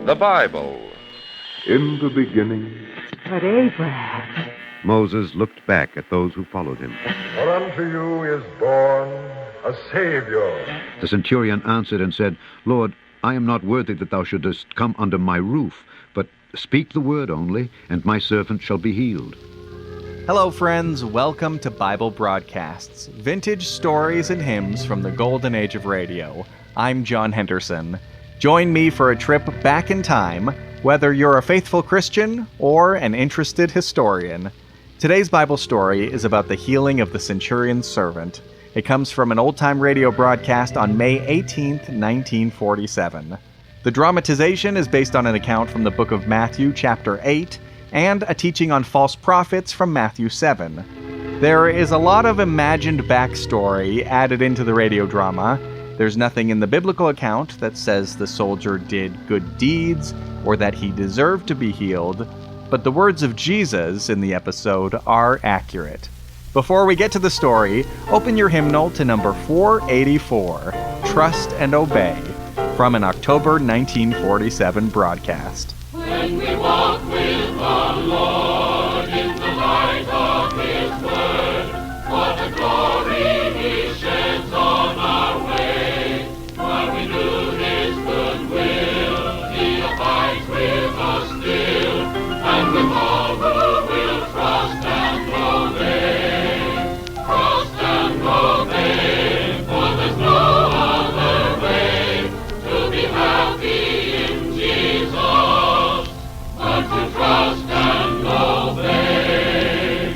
the Bible. In the beginning. But Abraham. Moses looked back at those who followed him. For unto you is born a Savior. The centurion answered and said, Lord, I am not worthy that thou shouldest come under my roof, but speak the word only, and my servant shall be healed. Hello, friends. Welcome to Bible Broadcasts, vintage stories and hymns from the golden age of radio. I'm John Henderson. Join me for a trip back in time, whether you're a faithful Christian or an interested historian. Today's Bible story is about the healing of the Centurion's servant. It comes from an old-time radio broadcast on May 18th, 1947. The dramatization is based on an account from the book of Matthew, chapter 8, and a teaching on false prophets from Matthew 7. There is a lot of imagined backstory added into the radio drama. There's nothing in the biblical account that says the soldier did good deeds or that he deserved to be healed, but the words of Jesus in the episode are accurate. Before we get to the story, open your hymnal to number 484, Trust and Obey, from an October 1947 broadcast. When we walk with the Lord in the light of His Word, what a glory He sheds on our way. While we do His good will, He abides with us still, and with all who will trust and obey. Trust and obey, for there's no other way to be happy in Jesus. To trust and obey.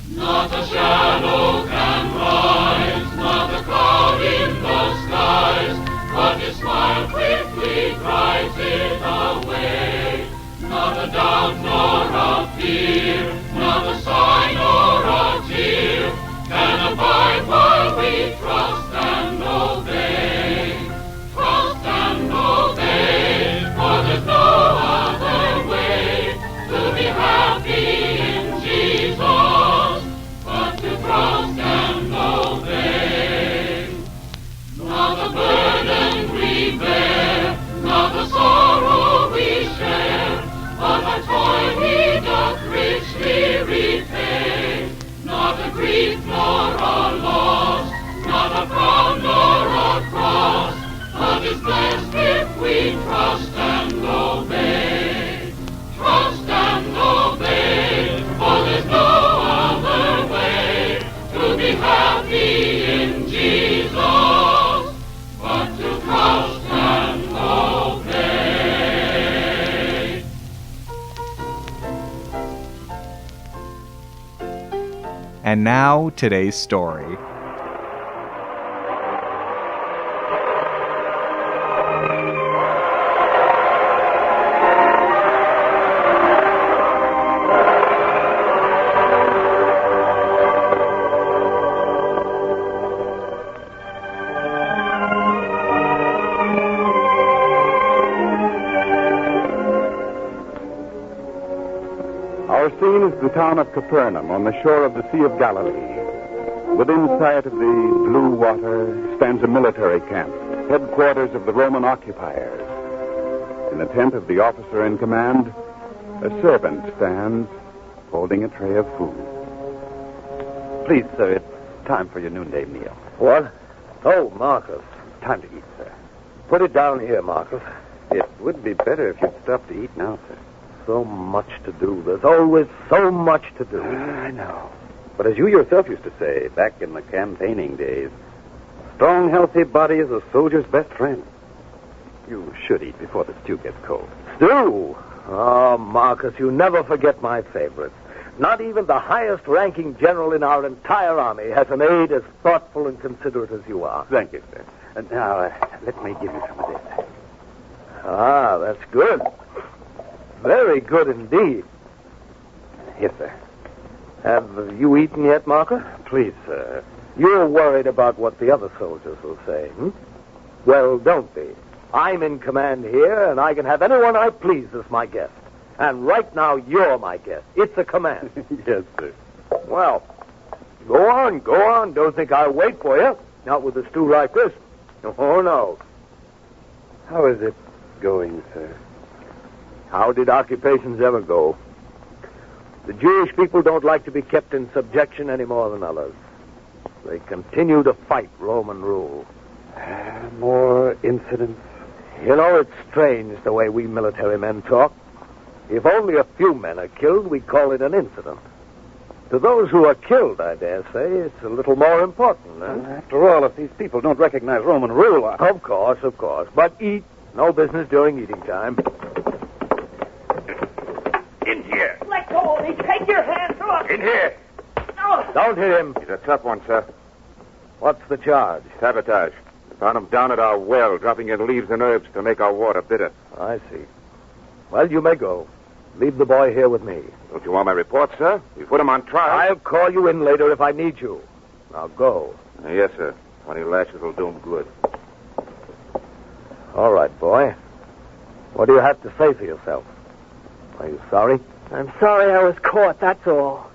Not a shadow can rise, not a cloud in the skies, but His smile quickly drives it away. Not a doubt nor a fear, not a sigh nor a tear, can abide while we trust and obey. Trust and obey, for there's no other way to be happy in Jesus, but to trust and obey. Not a burden we bear, not a sorrow we share, but our toil He doth richly repay. Not a grief nor a loss, not a frown nor a cross, but is blessed if we trust and obey. Trust and obey, for there's no other way to be happy in Jesus, but to trust and obey. And now, today's story. Our scene is the town of Capernaum on the shore of the Sea of Galilee. Within sight of the blue water stands a military camp, headquarters of the Roman occupiers. In the tent of the officer in command, a servant stands holding a tray of food. Please, sir, it's time for your noonday meal. What? Oh, Marcus. Time to eat, sir. Put it down here, Marcus. It would be better if you'd stop to eat now, sir. So much to do. There's always so much to do. I know. But as you yourself used to say back in the campaigning days, a strong, healthy body is a soldier's best friend. You should eat before the stew gets cold. Stew? Oh, Marcus, you never forget my favorites. Not even the highest-ranking general in our entire army has an aide as thoughtful and considerate as you are. Thank you, sir. Now, let me give you some of this. Ah, that's good. Very good indeed. Yes, sir. Have you eaten yet, Marcus? Please, sir. You're worried about what the other soldiers will say, hmm? Well, don't be. I'm in command here, and I can have anyone I please as my guest. And right now, you're my guest. It's a command. Yes, sir. Well, go on. Don't think I'll wait for you. Not with a stew like this. Oh, no. How is it going, sir? How did occupations ever go? The Jewish people don't like to be kept in subjection any more than others. They continue to fight Roman rule. More incidents? You know, it's strange the way we military men talk. If only a few men are killed, we call it an incident. To those who are killed, I dare say, it's a little more important. After all, if these people don't recognize Roman rule... Of course. But eat. No business during eating time. In here. Let go of me. Take your hands off. In here. No. Don't hit him. He's a tough one, sir. What's the charge? Sabotage. We found him down at our well, dropping in leaves and herbs to make our water bitter. I see. Well, you may go. Leave the boy here with me. Don't you want my report, sir? We put him on trial. I'll call you in later if I need you. Now go. Yes, sir. 20 lashes will do him good. All right, boy. What do you have to say for yourself? Are you sorry? I'm sorry I was caught, that's all.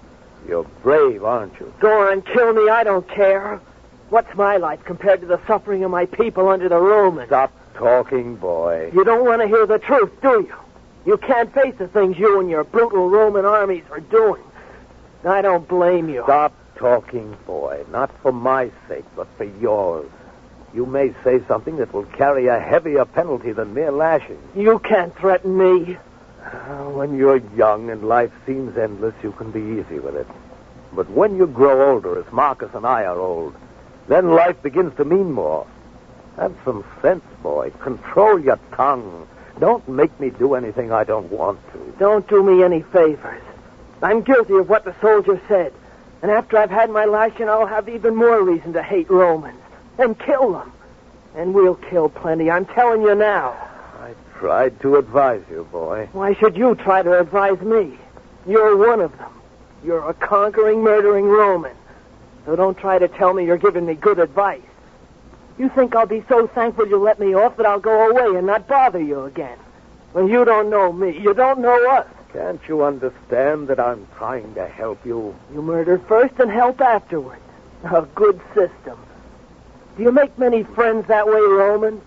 You're brave, aren't you? Go on, kill me, I don't care. What's my life compared to the suffering of my people under the Romans? Stop talking, boy. You don't want to hear the truth, do you? You can't face the things you and your brutal Roman armies are doing. I don't blame you. Stop talking, boy. Not for my sake, but for yours. You may say something that will carry a heavier penalty than mere lashing. You can't threaten me. When you're young and life seems endless, you can be easy with it. But when you grow older, as Marcus and I are old, then life begins to mean more. Have some sense, boy. Control your tongue. Don't make me do anything I don't want to. Don't do me any favors. I'm guilty of what the soldier said. And after I've had my lashing, I'll have even more reason to hate Romans. And kill them. And we'll kill plenty, I'm telling you now. I tried to advise you, boy. Why should you try to advise me? You're one of them. You're a conquering, murdering Roman. So don't try to tell me you're giving me good advice. You think I'll be so thankful you let me off that I'll go away and not bother you again. Well, you don't know me. You don't know us. Can't you understand that I'm trying to help you? You murder first and help afterwards. A good system. Do you make many friends that way, Roman?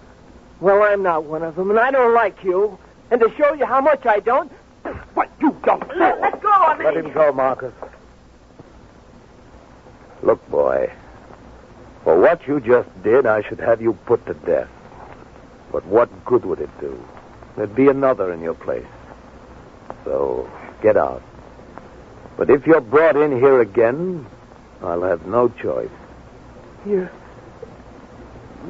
Well, I'm not one of them, and I don't like you. And to show you how much I don't... What, you don't know? Let go of me! Let him go, Marcus. Look, boy. For what you just did, I should have you put to death. But what good would it do? There'd be another in your place. So, get out. But if you're brought in here again, I'll have no choice. You're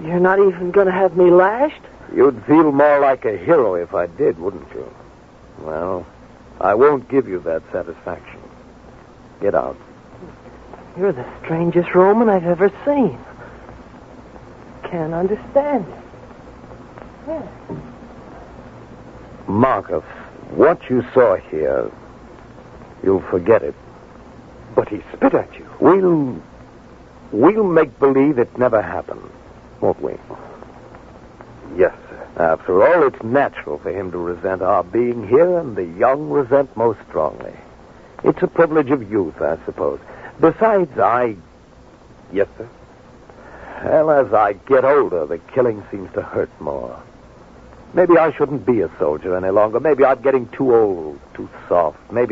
not even going to have me lashed? You'd feel more like a hero if I did, wouldn't you? Well, I won't give you that satisfaction. Get out. You're the strangest Roman I've ever seen. Can't understand it. Yeah. Marcus, what you saw here, you'll forget it. But he spit at you. We'll make believe it never happened, won't we? Yes, sir. After all, it's natural for him to resent our being here, and the young resent most strongly. It's a privilege of youth, I suppose. Besides, Yes, sir. Well, as I get older, the killing seems to hurt more. Maybe I shouldn't be a soldier any longer. Maybe I'm getting too old, too soft. Well,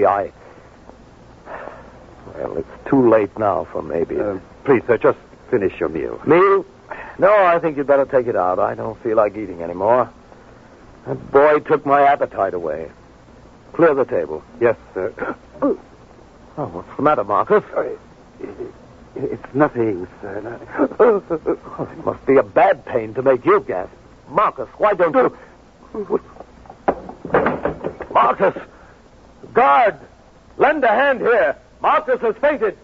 it's too late now for maybe. Please, sir, just finish your meal. Meal? No, I think you'd better take it out. I don't feel like eating anymore. That boy took my appetite away. Clear the table. Yes, sir. Oh, what's the matter, Marcus? It's nothing, sir. Oh, it must be a bad pain to make you gasp. Marcus, why don't you... Marcus! Guard! Lend a hand here. Marcus has fainted.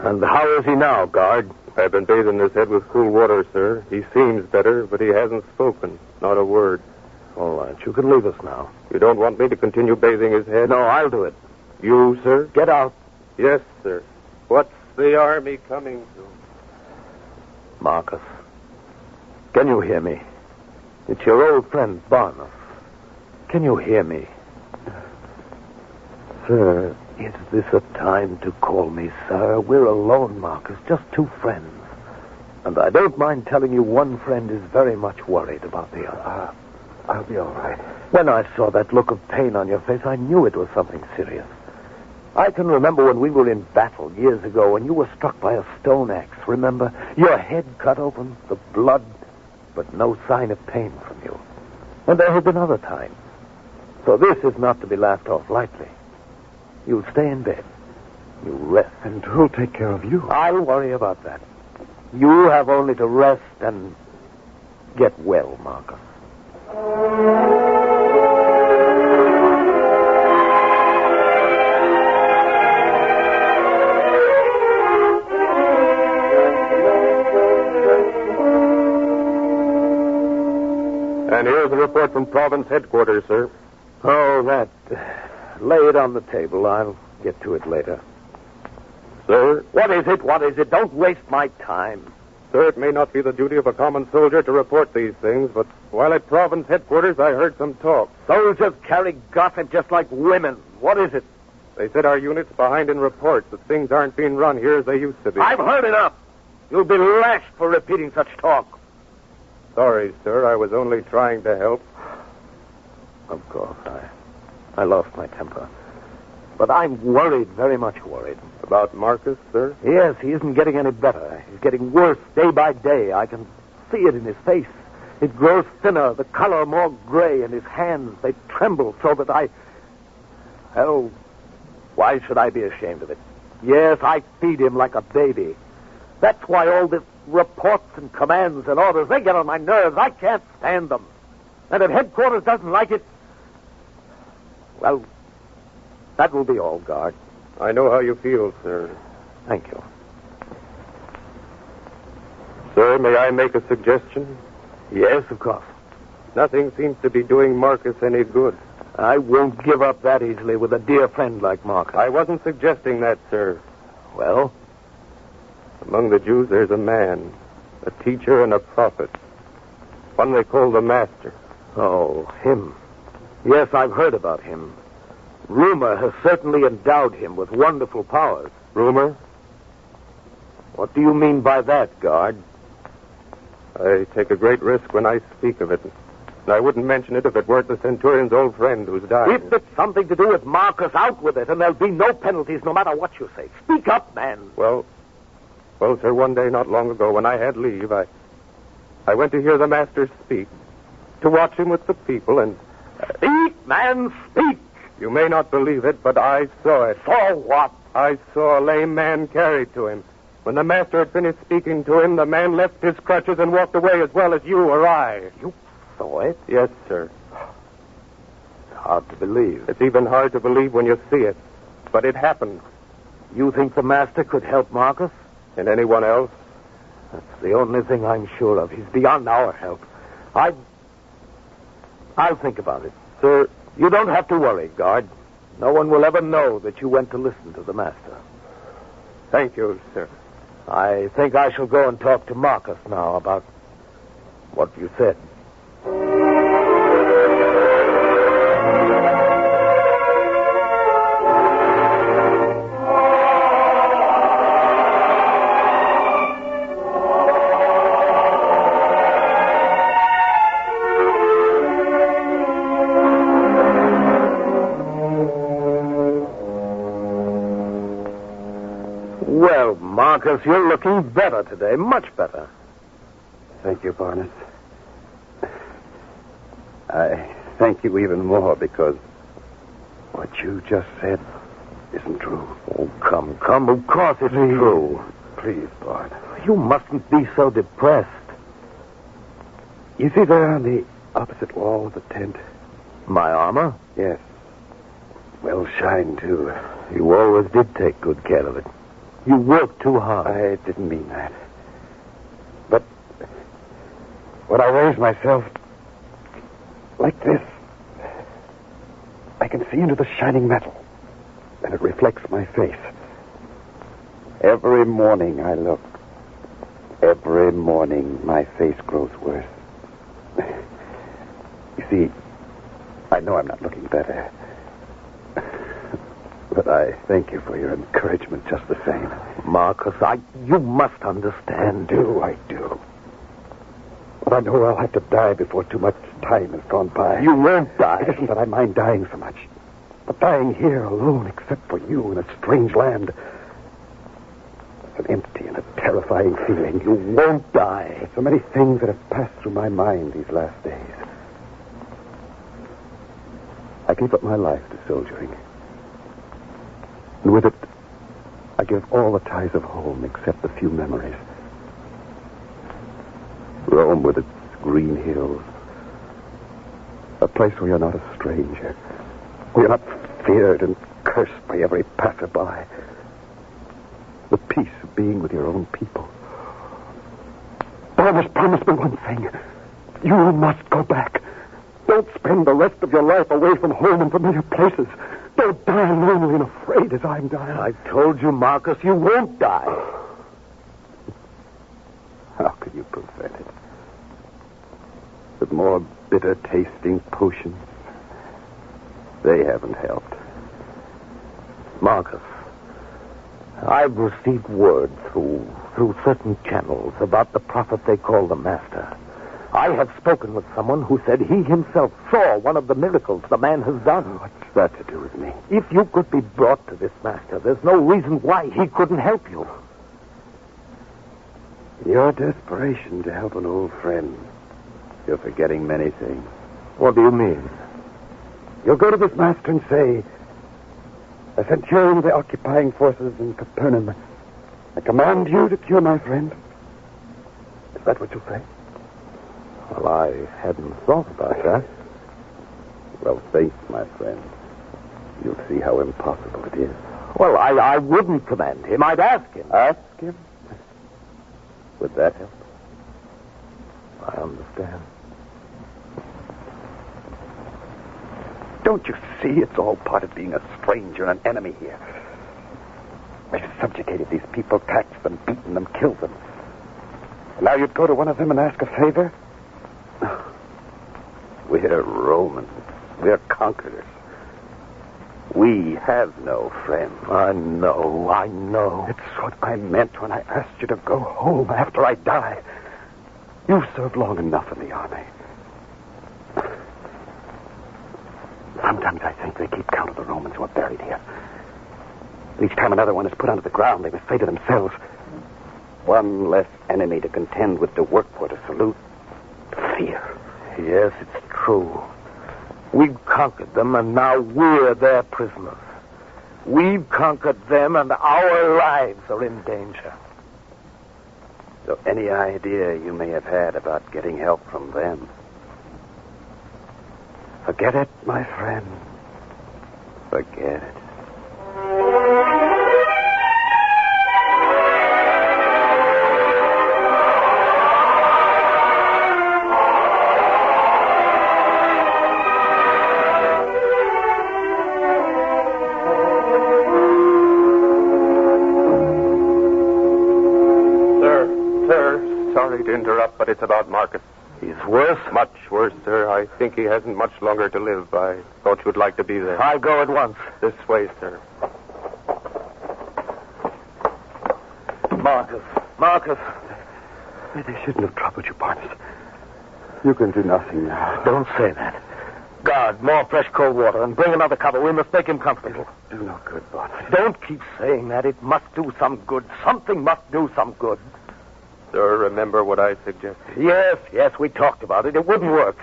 And how is he now, guard? I've been bathing his head with cool water, sir. He seems better, but he hasn't spoken. Not a word. All right, you can leave us now. You don't want me to continue bathing his head? No, I'll do it. You, sir? Get out. Yes, sir. What's the army coming to? Marcus, can you hear me? It's your old friend, Barnabas. Can you hear me? Sir, is this a time to call me sir? We're alone, Marcus, just two friends. And I don't mind telling you one friend is very much worried about the other. I'll be all right. When I saw that look of pain on your face, I knew it was something serious. I can remember when we were in battle years ago when you were struck by a stone axe, remember? Your head cut open, the blood, but no sign of pain from you. And there have been other times. So this is not to be laughed off lightly. You stay in bed. You rest. And who'll take care of you? I'll worry about that. You have only to rest and get well, Marcus. And here's a report from Province Headquarters, sir. Oh, that. Lay it on the table. I'll get to it later. Sir? What is it? What is it? Don't waste my time. Sir, it may not be the duty of a common soldier to report these things, but while at Province Headquarters, I heard some talk. Soldiers carry gossip just like women. What is it? They said our unit's behind in reports, that things aren't being run here as they used to be. I've heard enough. You'll be lashed for repeating such talk. Sorry, sir. I was only trying to help. Of course, I lost my temper. But I'm worried, very much worried. About Marcus, sir? Yes, he isn't getting any better. He's getting worse day by day. I can see it in his face. It grows thinner, the color more gray, and his hands, they tremble so that Oh, why should I be ashamed of it? Yes, I feed him like a baby. That's why all this reports and commands and orders, they get on my nerves. I can't stand them. And if headquarters doesn't like it, well, that will be all, guard. I know how you feel, sir. Thank you. Sir, may I make a suggestion? Yes, of course. Nothing seems to be doing Marcus any good. I won't give up that easily with a dear friend like Marcus. I wasn't suggesting that, sir. Well? Among the Jews, there's a man, a teacher and a prophet. One they call the Master. Oh, him. Yes, I've heard about him. Rumor has certainly endowed him with wonderful powers. Rumor? What do you mean by that, guard? I take a great risk when I speak of it. And I wouldn't mention it if it weren't the Centurion's old friend who's died. If it's something to do with Marcus, out with it, and there'll be no penalties no matter what you say. Speak up, man. Well, sir, one day not long ago when I had leave, I went to hear the Master speak, to watch him with the people, and... Speak, man, speak! You may not believe it, but I saw it. Saw what? I saw a lame man carried to him. When the Master had finished speaking to him, the man left his crutches and walked away as well as you or I. You saw it? Yes, sir. It's hard to believe. It's even hard to believe when you see it. But it happened. You think the Master could help Marcus? And anyone else? That's the only thing I'm sure of. He's beyond our help. I'll think about it. Sir, you don't have to worry, guard. No one will ever know that you went to listen to the Master. Thank you, sir. I think I shall go and talk to Marcus now about what you said. Well, Marcus, you're looking better today. Much better. Thank you, Barnes. I thank you even more because what you just said isn't true. Oh, come. Of course it's true. Please, Bart. You mustn't be so depressed. You see there on the opposite wall of the tent? My armor? Yes. Well shined, too. You always did take good care of it. You worked too hard. I didn't mean that. But when I raise myself like this, I can see into the shining metal, and it reflects my face. Every morning I look. Every morning my face grows worse. You see, I I know I'm not looking better. But I thank you for your encouragement just the same. Marcus, you must understand. I do. But I know I'll have to die before too much time has gone by. You won't die. It isn't that I mind dying so much. But dying here alone, except for you in a strange land, it's an empty and a terrifying feeling. You won't die. There's so many things that have passed through my mind these last days. I gave up my life to soldiering. And with it, I give all the ties of home except a few memories. Rome with its green hills. A place where you're not a stranger. Where you're not feared and cursed by every passerby. The peace of being with your own people. Barnabas, promise me one thing. You must go back. Don't spend the rest of your life away from home and familiar places. Don't die lonely and afraid as I'm dying. I told you, Marcus, you won't die. How could you prevent it? With more bitter-tasting potions. They haven't helped. Marcus, I've received word through certain channels about the prophet they call the Master. I have spoken with someone who said he himself saw one of the miracles the man has done. What's that to do with me? If you could be brought to this Master, there's no reason why he couldn't help you. Your desperation to help an old friend. You're forgetting many things. What do you mean? You'll go to this Master and say, a Centurion of the occupying forces in Capernaum, I command you to cure my friend. Is that what you'll say? Well, I hadn't thought about that. Well, face my friend. You'll see how impossible it is. Well, I wouldn't command him. I'd ask him. Ask him? Would that help? I understand. Don't you see it's all part of being a stranger and an enemy here? We've subjugated these people, taxed them, beaten them, killed them. And now you'd go to one of them and ask a favor? We're Romans. We're conquerors. We have no friends. I know. It's what I meant when I asked you to go home after I die. You've served long enough in the army. Sometimes I think they keep count of the Romans who are buried here. Each time another one is put under the ground, they must say to themselves, one less enemy to contend with, to work for, to salute. Fear. Yes, it's true. We've conquered them, and now we're their prisoners. We've conquered them, and our lives are in danger. So any idea you may have had about getting help from them? Forget it, my friend. Forget it. Sorry to interrupt, but it's about Marcus. He's worse? Much worse, sir. I think he hasn't much longer to live. I thought you'd like to be there. I'll go at once. This way, sir. Marcus. They shouldn't have troubled you, Barnes. You can do nothing now. Don't say that. Guard, more fresh cold water, and bring another cover. We must make him comfortable. Do no good, Barnes. Don't keep saying that. It must do some good. Something must do some good. Sir, remember what I suggested? Yes, we talked about it. It wouldn't work.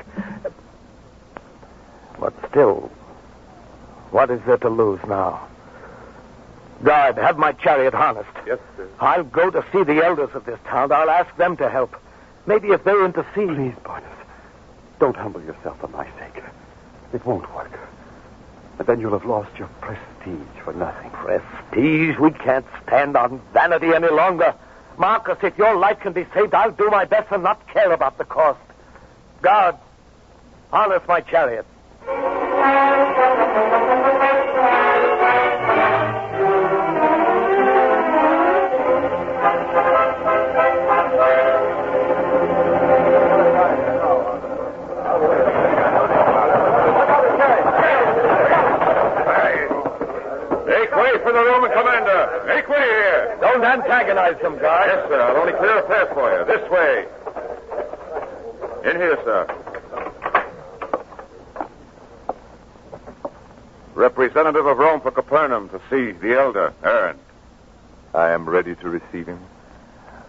But still, what is there to lose now? Guard, have my chariot harnessed. Yes, sir. I'll go to see the elders of this town. I'll ask them to help. Maybe if they'll intercede. Please, Barnes, don't humble yourself for my sake. It won't work. And then you'll have lost your prestige for nothing. Prestige? We can't stand on vanity any longer. Marcus, if your life can be saved, I'll do my best and not care about the cost. Guard, harness my chariot. organize them, guys. Yes, sir. I'll only clear a path for you. This way. In here, sir. Representative of Rome for Capernaum to see the elder, Aaron. I am ready to receive him.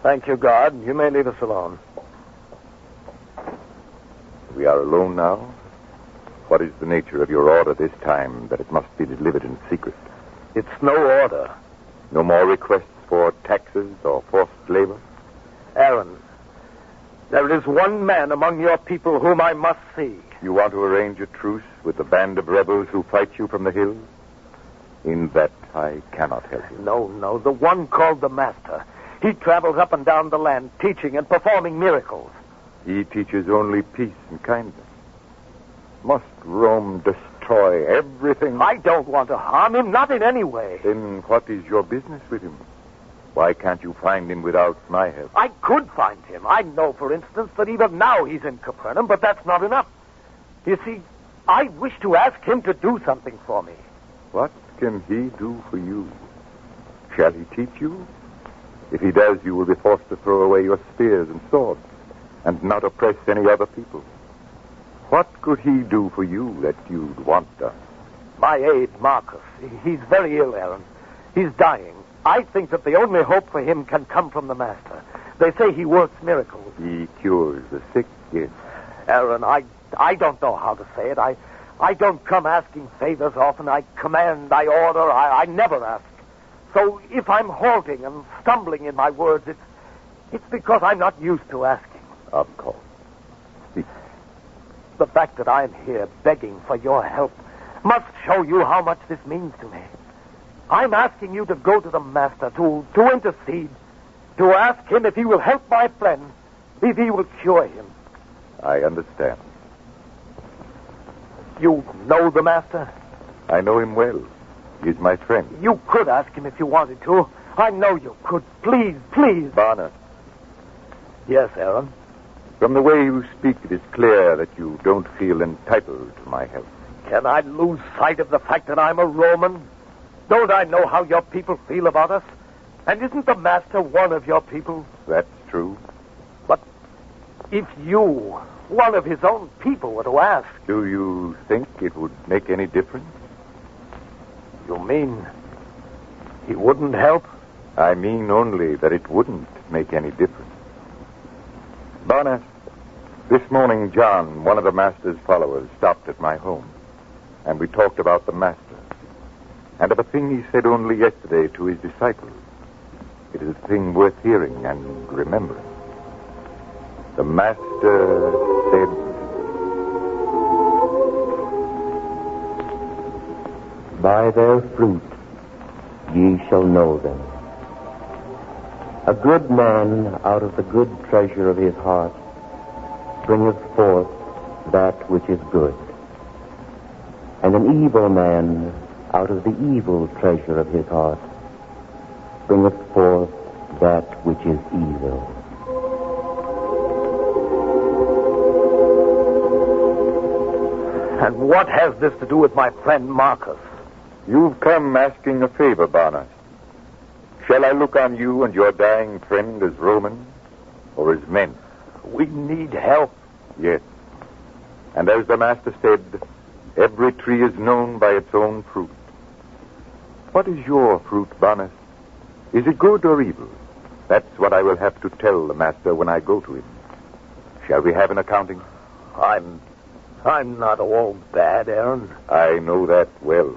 Thank you, guard. You may leave us alone. We are alone now. What is the nature of your order this time that it must be delivered in secret? It's no order. No more requests for taxes or forced labor? Aaron, there is one man among your people whom I must see. You want to arrange a truce with the band of rebels who fight you from the hills? In that, I cannot help you. No, the one called the Master. He travels up and down the land, teaching and performing miracles. He teaches only peace and kindness. Must Rome destroy everything? I don't want to harm him, not in any way. Then what is your business with him? Why can't you find him without my help? I could find him. I know, for instance, that even now he's in Capernaum, but that's not enough. You see, I wish to ask him to do something for me. What can he do for you? Shall he teach you? If he does, you will be forced to throw away your spears and swords and not oppress any other people. What could he do for you that you'd want done? My aide, Marcus. He's very ill, Aaron. He's dying. I think that the only hope for him can come from the Master. They say he works miracles. He cures the sick, yes. Aaron, I don't know how to say it. I don't come asking favors often. I command, I order, I never ask. So if I'm halting and stumbling in my words, it's because I'm not used to asking. Of course. Speak. The fact that I'm here begging for your help must show you how much this means to me. I'm asking you to go to the Master, to intercede, to ask him if he will help my friend, if he will cure him. I understand. You know the Master? I know him well. He's my friend. You could ask him if you wanted to. I know you could. Please. Barnett. Yes, Aaron? From the way you speak, it is clear that you don't feel entitled to my help. Can I lose sight of the fact that I'm a Roman? Don't I know how your people feel about us? And isn't the Master one of your people? That's true. But if you, one of his own people, were to ask... Do you think it would make any difference? You mean he wouldn't help? I mean only that it wouldn't make any difference. Barnett, this morning John, one of the Master's followers, stopped at my home, and we talked about the Master, and of a thing he said only yesterday to his disciples. It is a thing worth hearing and remembering. The Master said, "By their fruit ye shall know them. A good man out of the good treasure of his heart bringeth forth that which is good. And an evil man out of the evil treasure of his heart bringeth forth that which is evil." And what has this to do with my friend Marcus? You've come asking a favor, Barnett. Shall I look on you and your dying friend as Romans or as men? We need help. Yes. And as the Master said, every tree is known by its own fruit. What is your fruit, Barnett? Is it good or evil? That's what I will have to tell the Master when I go to him. Shall we have an accounting? I'm not all bad, Aaron. I know that well.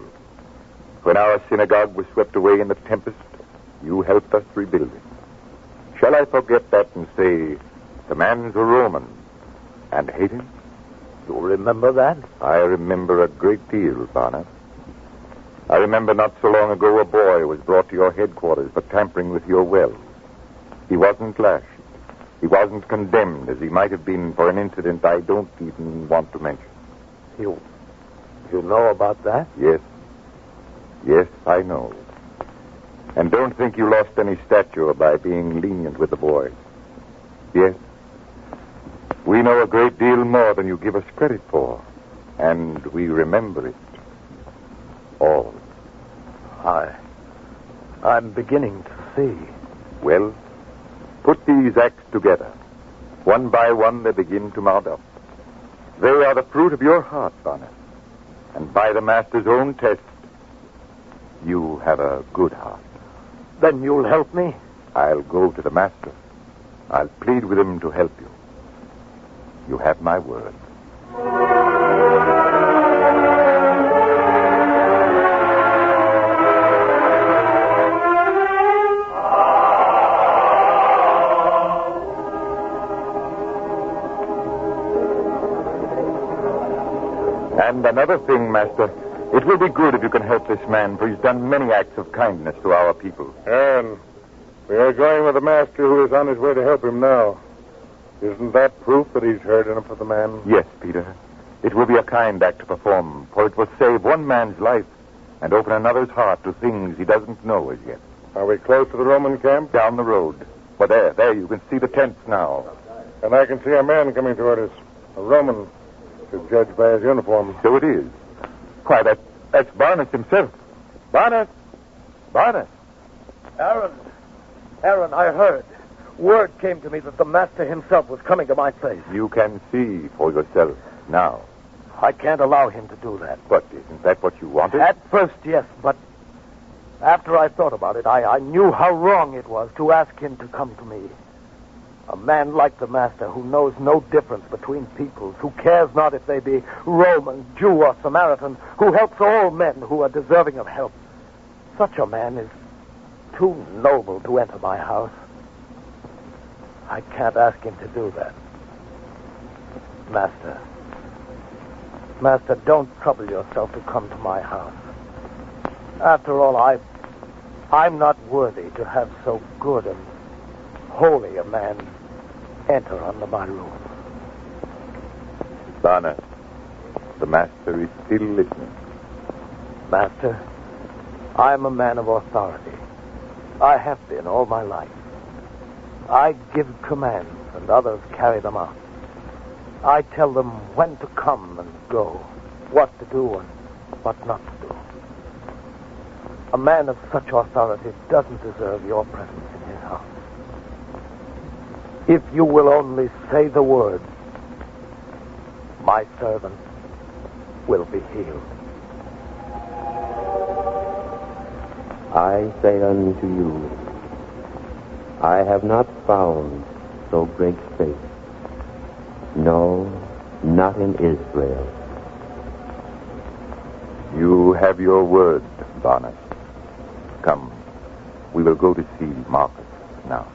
When our synagogue was swept away in the tempest, you helped us rebuild it. Shall I forget that and say, the man's a Roman, and hate him? You remember that? I remember a great deal, Barnett. I remember not so long ago a boy was brought to your headquarters for tampering with your well. He wasn't lashed. He wasn't condemned as he might have been for an incident I don't even want to mention. You know about that? Yes. Yes, I know. And don't think you lost any stature by being lenient with the boy. Yes. We know a great deal more than you give us credit for. And we remember it. All. I'm beginning to see. Well, put these acts together. One by one, they begin to mount up. They are the fruit of your heart, Barnett. And by the Master's own test, you have a good heart. Then you'll help me? I'll go to the Master. I'll plead with him to help you. You have my word. And another thing, Master. It will be good if you can help this man, for he's done many acts of kindness to our people. And we are going with the Master who is on his way to help him now. Isn't that proof that he's heard enough of the man? Yes, Peter. It will be a kind act to perform, for it will save one man's life and open another's heart to things he doesn't know as yet. Are we close to the Roman camp? Down the road. Well, there, you can see the tents now. And I can see a man coming toward us. A Roman, to judge by his uniform. So it is. Why, that's Barnett himself. Barnett! Aaron, I heard. Word came to me that the Master himself was coming to my place. You can see for yourself now. I can't allow him to do that. But isn't that what you wanted? At first, yes, but after I thought about it, I knew how wrong it was to ask him to come to me. A man like the Master, who knows no difference between peoples, who cares not if they be Roman, Jew, or Samaritan, who helps all men who are deserving of help. Such a man is too noble to enter my house. I can't ask him to do that. Master, don't trouble yourself to come to my house. After all, I'm not worthy to have so good and holy a man enter under my roof. Barnett, the Master is still listening. Master, I'm a man of authority. I have been all my life. I give commands and others carry them out. I tell them when to come and go, what to do and what not to do. A man of such authority doesn't deserve your presence in his house. If you will only say the word, my servant will be healed. I say unto you, I have not found so great faith. No, not in Israel. You have your word, Barnett. Come, we will go to see Marcus now.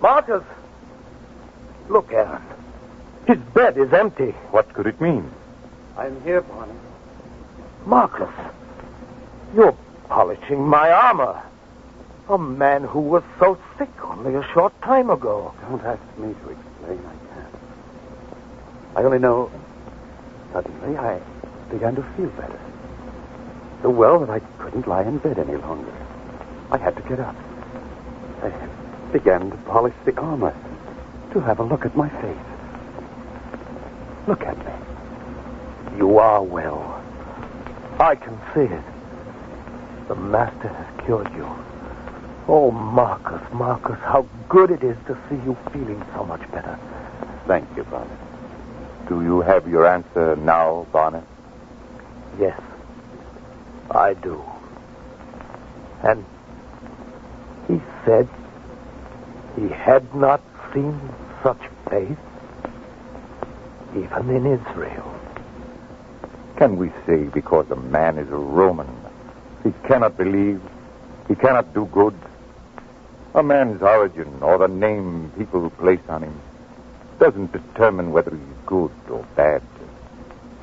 Marcus! Look, Aaron. His bed is empty. What could it mean? I'm here, Barney. Marcus, you're polishing my armor. A man who was so sick only a short time ago. Don't ask me to explain. I can't. I only know suddenly I began to feel better. So well that I couldn't lie in bed any longer. I had to get up. I began to polish the armor, to have a look at my face. Look at me. You are well. I can see it. The Master has cured you. Oh, Marcus, how good it is to see you feeling so much better. Thank you, Barnett. Do you have your answer now, Barnett? Yes, I do. And he said he had not seen such faith even in Israel. Can we say because a man is a Roman, he cannot believe, he cannot do good? A man's origin or the name people place on him doesn't determine whether he's good or bad.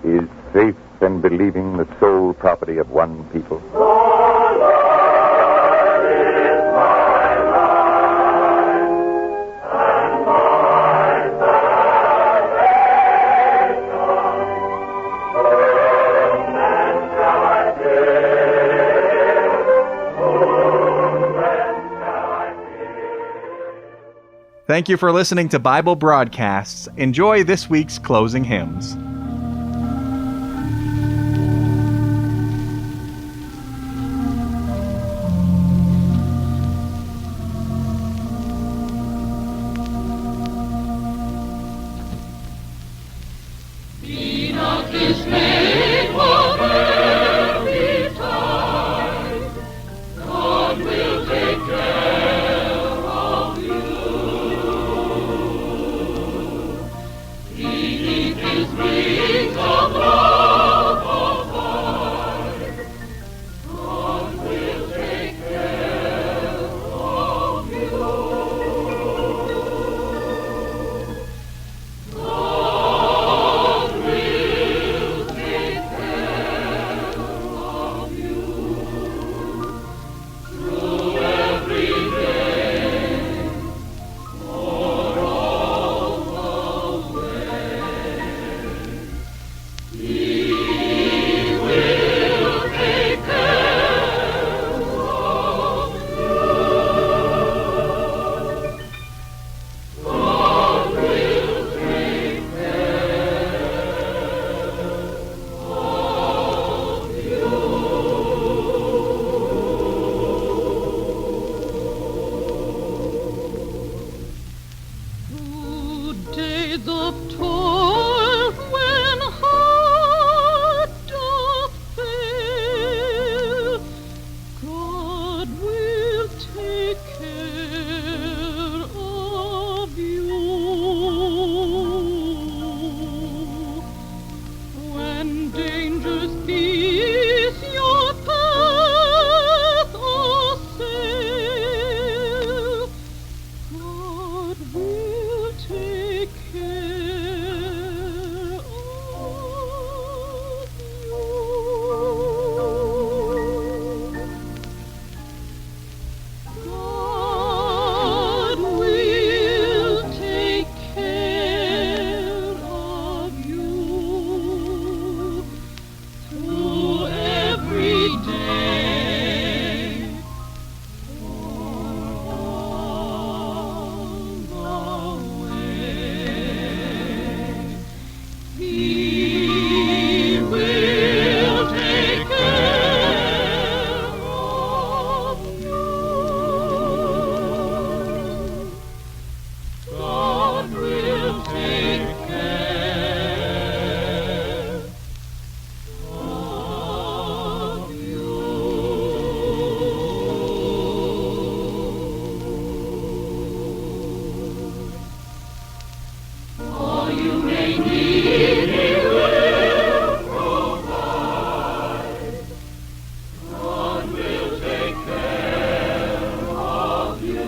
Is faith and believing the sole property of one people? Thank you for listening to Bible Broadcasts. Enjoy this week's closing hymns. Be not dismayed, whatever betide. God will take care of you. Beneath His wings of love abide. God will take care of you. God will take care of you through every day, for all the way. He will take care of you. God will take through days of toil when heart doth fail, God will take care of you. When dangers peace your path assail, God will take care of you. God will take care of you through every day, all the way. He will take care of you. God will take care of you. All you may need, He will provide. God will take care of you.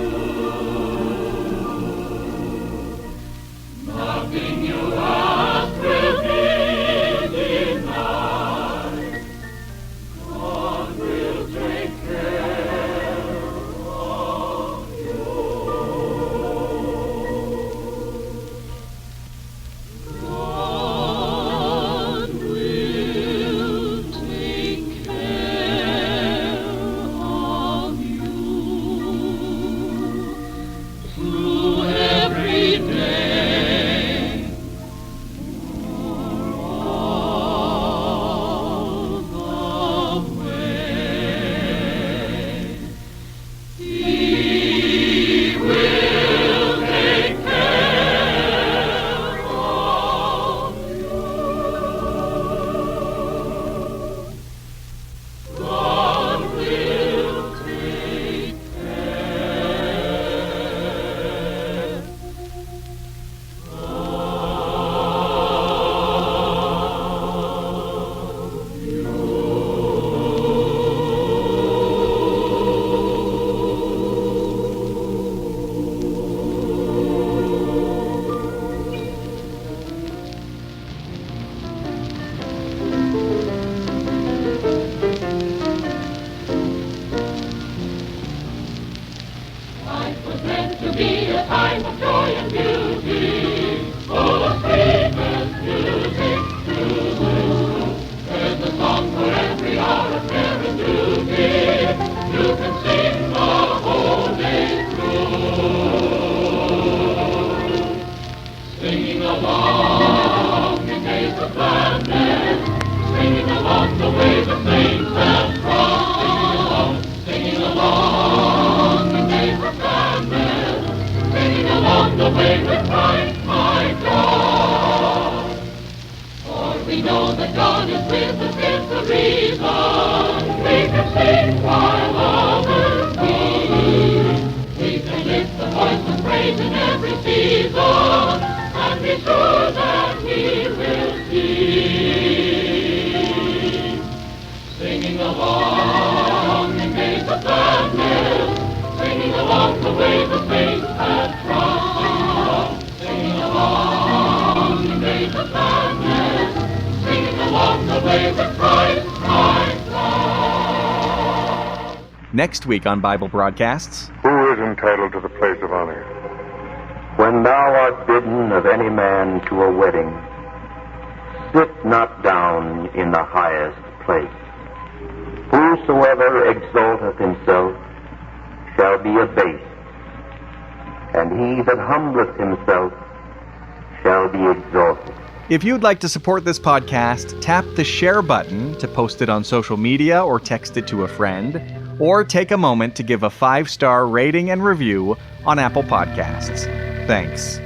Nothing you ask will be denied. God will take care of you. God will take care of you through every day, all the way. He will take care of you. God will take Life was meant to be a time of joy and beauty, full of sweetness, music, there's a song for every hour of care and duty. You can sing the whole day through. the way with Christ, my God. For we know that God is with us is the reason we can sing while others weep. We can lift the voice of praise in every season, and be sure that we will sing. Singing along in days of gladness, singing along the way the saints have trod. Singing along in days of gladness, singing along the way with Christ my God. Next week on Bible Broadcasts. Who is entitled to the place of honor? When thou art bidden of any man to a wedding, sit not down in the highest place. Whosoever exalteth himself shall be abased, and he that humbleth himself shall be exalted. If you'd like to support this podcast, tap the share button to post it on social media or text it to a friend, or take a moment to give a 5-star rating and review on Apple Podcasts. Thanks.